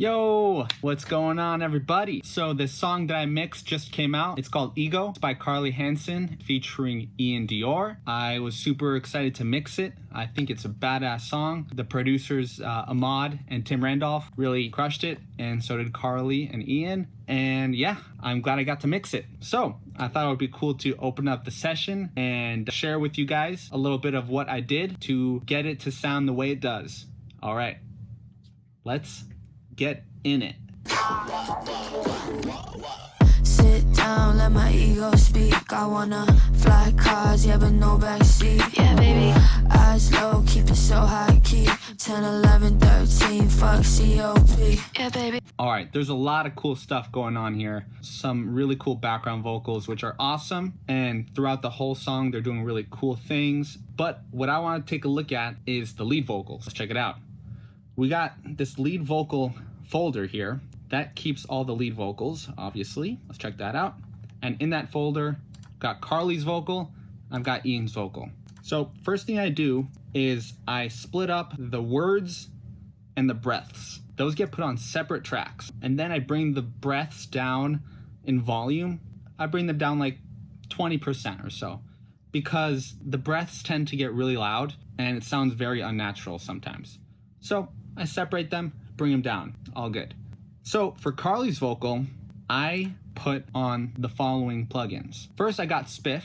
Yo, what's going on, everybody? So this song that I mixed just came out. It's called Ego. It's by Carlie Hanson featuring Iann Dior. I was super excited to mix it. I think it's a badass song. The producers Ahmad and Tim Randolph really crushed it, and so did Carlie and Iann. And yeah, I'm glad I got to mix it. So I thought it would be cool to open up the session and share with you guys a little bit of what I did to get it to sound the way it does. All right, let's get in it. Sit down, let my ego speak. I wanna fly cars, yeah, but no backseat. Yeah, baby. Eyes low, keep it so high key. 10, 11, 13, fuck COP. Yeah, baby. All right, there's a lot of cool stuff going on here. Some really cool background vocals, which are awesome. And throughout the whole song, they're doing really cool things. But what I want to take a look at is the lead vocals. Let's check it out. We got this lead vocal folder here that keeps all the lead vocals, obviously. Let's check that out. And in that folder, I've got Carlie's vocal, I've got Iann's vocal. So first thing I do is I split up the words and the breaths. Those get put on separate tracks. And then I bring the breaths down in volume. I bring them down like 20% or so, because the breaths tend to get really loud and it sounds very unnatural sometimes. So I separate them, bring them down, all good. So for Carlie's vocal, I put on the following plugins. First, I got Spiff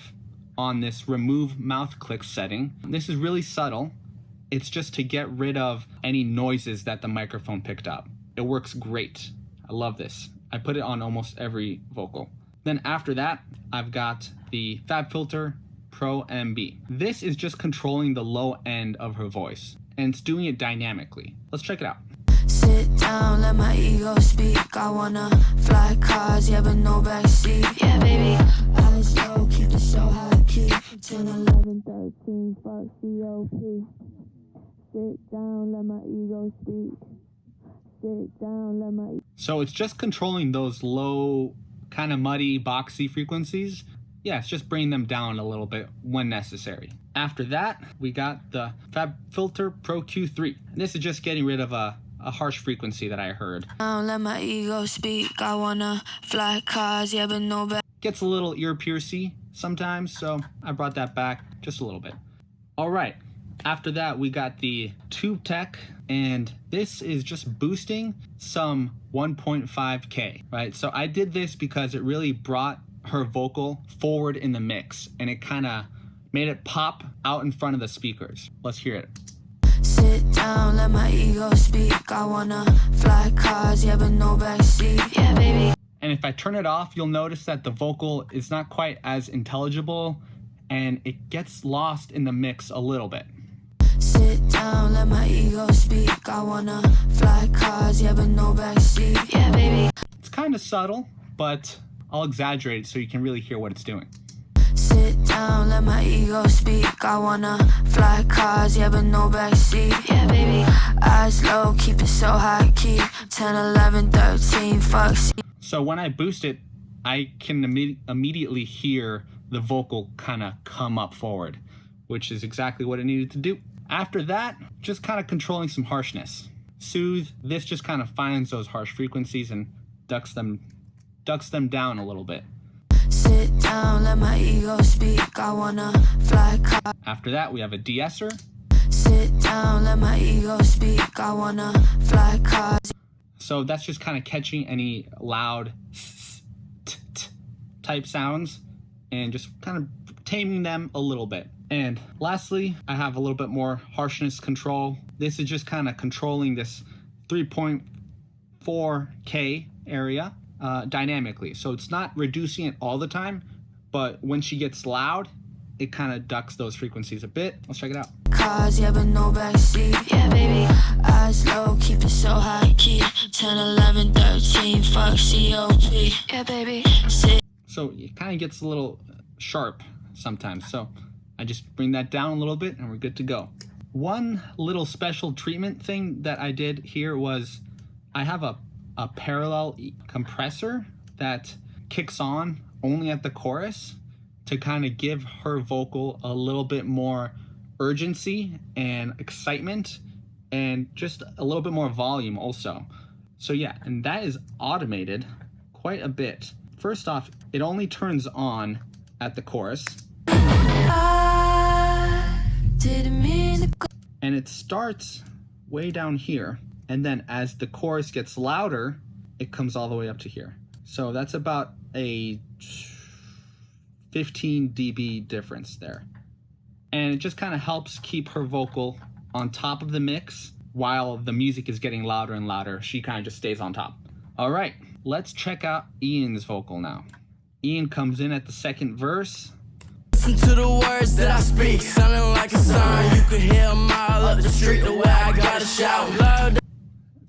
on this remove mouth click setting. This is really subtle. It's just to get rid of any noises that the microphone picked up. It works great. I love this. I put it on almost every vocal. Then after that, I've got the FabFilter Pro MB. This is just controlling the low end of her voice, and it's doing it dynamically. Let's check it out. Sit down, let my ego speak. I wanna fly cars, yeah, but no backseat. Yeah, baby. Eyes low, keep it so high key. 10, 11, 13, fuck COP. Sit down, let my ego speak. Sit down, let my... So it's just controlling those low, kind of muddy, boxy frequencies. Yeah, it's just bringing them down a little bit when necessary. After that, we got the FabFilter Pro Q3. And this is just getting rid of a harsh frequency that I heard. Let my ego speak. I wanna fly cars, yeah, but no back. Gets a little ear piercy sometimes, so I brought that back just a little bit. All right, after that, we got the Tube Tech, and this is just boosting some 1.5K, right? So I did this because it really brought her vocal forward in the mix, and it kind of made it pop out in front of the speakers. Let's hear it. Sit down, let my ego speak. I wanna fly cars, yeah, but no backseat. Yeah, baby. And if I turn it off, you'll notice that the vocal is not quite as intelligible, and it gets lost in the mix a little bit. Sit down, let my ego speak. I wanna fly cars, yeah, but no backseat. Yeah, baby. It's kind of subtle, but I'll exaggerate it so you can really hear what it's doing. Sit down, let my ego speak. I wanna fly cars, yeah, but no backseat. Yeah, baby. Eyes low, keep it so high key. 10, 11, 13, fuck. So when I boost it, I can immediately hear the vocal kind of come up forward, which is exactly what it needed to do. After that, just kind of controlling some harshness. Soothe, this just kind of finds those harsh frequencies and ducks them down a little bit. Sit down, let my ego speak. I wanna fly car. After that, we have a de-esser. Sit down, let my ego speak. I wanna fly cars. So that's just kind of catching any loud type sounds and just kind of taming them a little bit. And lastly, I have a little bit more harshness control. This is just kind of controlling this 3.4K area dynamically. So it's not reducing it all the time, but when she gets loud, it kind of ducks those frequencies a bit. Let's check it out. Cars, yeah, but no backseat. Yeah, baby. Eyes low, keep it so high key. 10, 11, 13, fuck COP. Yeah, baby. So it kind of gets a little sharp sometimes. So I just bring that down a little bit and we're good to go. One little special treatment thing that I did here was I have a parallel compressor that kicks on only at the chorus to kind of give her vocal a little bit more urgency and excitement and just a little bit more volume also. So yeah, and that is automated quite a bit. First off, it only turns on at the chorus. And it starts way down here. And then as the chorus gets louder, it comes all the way up to here. So that's about a 15 dB difference there. And it just kind of helps keep her vocal on top of the mix while the music is getting louder and louder. She kind of just stays on top. All right, let's check out Iann's vocal now. Iann comes in at the second verse. Listen to the words that I speak, sounding like a song. You could hear a mile up the street the way I gotta shout. It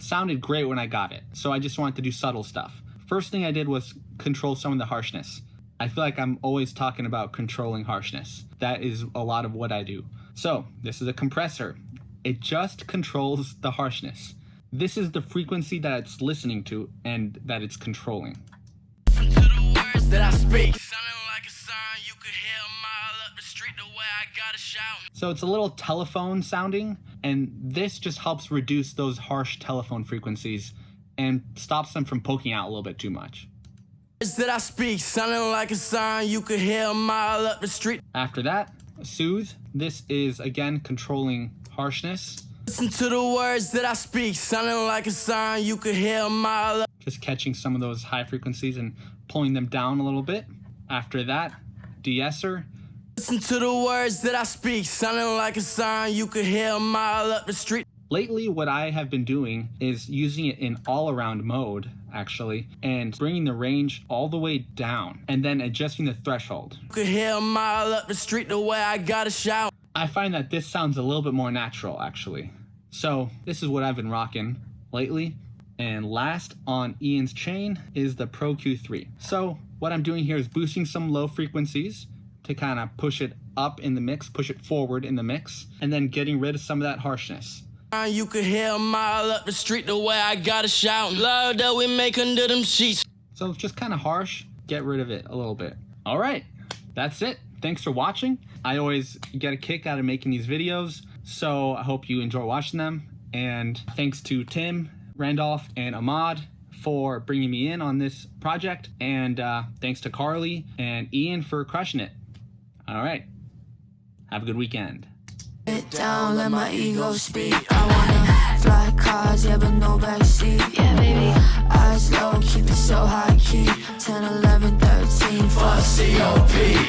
sounded great when I got it, so I just wanted to do subtle stuff. First thing I did was control some of the harshness. I feel like I'm always talking about controlling harshness. That is a lot of what I do. So this is a compressor. It just controls the harshness. This is the frequency that it's listening to and that it's controlling. Listen to the words that I speak, sounding like a song. You could hear a mile up the street the way I gotta shout. So it's a little telephone sounding, and this just helps reduce those harsh telephone frequencies and stops them from poking out a little bit too much. Words that I speak, sounding like a song. You could hear a mile up the street. After that, soothe. This is again controlling harshness. Listen to the words that I speak, sounding like a song. You could hear a mile up. Just catching some of those high frequencies and pulling them down a little bit. After that, de-esser. Listen to the words that I speak, sounding like a song. You could hear a mile up the street. Lately, what I have been doing is using it in all-around mode, actually, and bringing the range all the way down, and then adjusting the threshold. You could hear a mile up the street the way I gotta shout. I find that this sounds a little bit more natural, actually. So this is what I've been rocking lately. And last on Iann's chain is the Pro Q3. So what I'm doing here is boosting some low frequencies to kind of push it up in the mix, push it forward in the mix, and then getting rid of some of that harshness. You could hear a mile up the street the way I gotta shout. Love that we make under them sheets. So it's just kind of harsh. Get rid of it a little bit. All right, that's it. Thanks for watching. I always get a kick out of making these videos, so I hope you enjoy watching them. And thanks to Tim, Randolph, and Ahmad for bringing me in on this project. And thanks to Carlie and Iann for crushing it. All right, have a good weekend. Sit down, let my ego speak. I wanna fly cars, yeah, but no backseat. Yeah, baby. Eyes low, keep it so high key. 10, 11, 13, fuck COP.